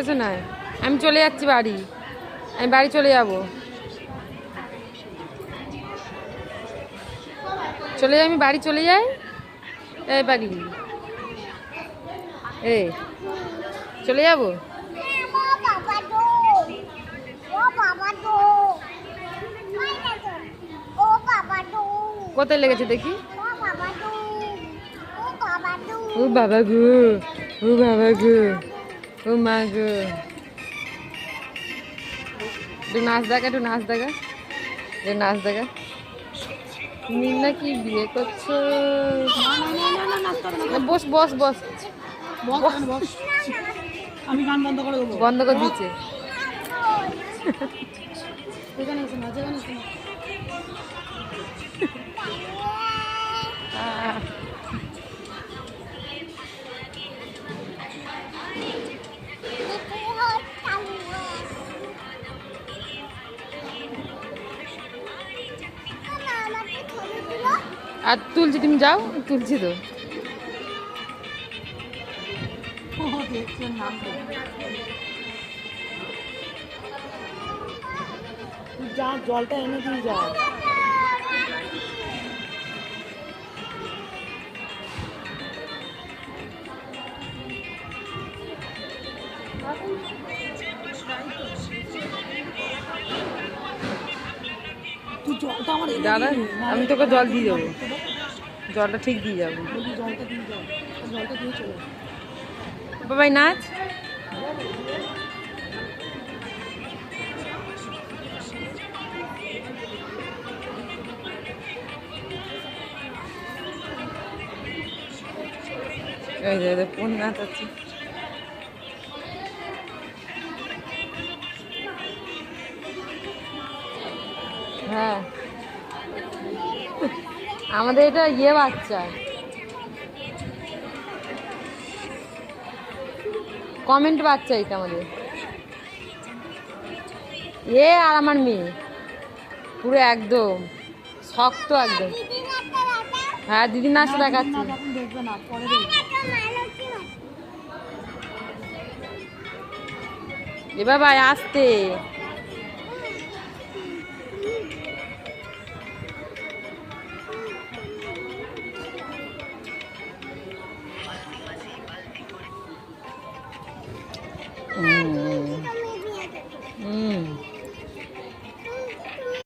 এসো না, আমি চলে যাচ্ছি বাড়ি, আমি বাড়ি চলে যাব। চলে যাই, আমি বাড়ি চলে যাই। এই বাড়ি, এই চলে যাব। কোথায় লেগেছে দেখি? ও বাবা গো, ও বাবা গো, ও মা গো। একটু নাচ দেখা, একটু নাচ দেখা, একটু নাচ দেখা। তুমি নাকি বিয়ে করছো? বস বস বস, আমি গান বন্ধ করে দেবো। বন্ধ করে দিচ্ছে। আর তুলছি, তুমি যাও, তুলছি তো। যা জলটা এনে দিয়ে যা। দাদা, আমি তোকে জল দিয়ে যাবো, জলটা ঠিক দিয়ে যাবো। জলটা দিয়ে যাও, জলটা দিয়ে চলো। বাবাই নাচ। এই যে কোন নাচ আছে? হ্যাঁ, আমাদের এটা ইয়ে বাচ্চা, কমেন্ট বাচ্চা এটা আমাদের। এ আর আমার মেয়ে পুরো একদম শক্ত একদম। হ্যাঁ, দিদি নাচটা দেখাচ্ছি। এ বাবা আসতে।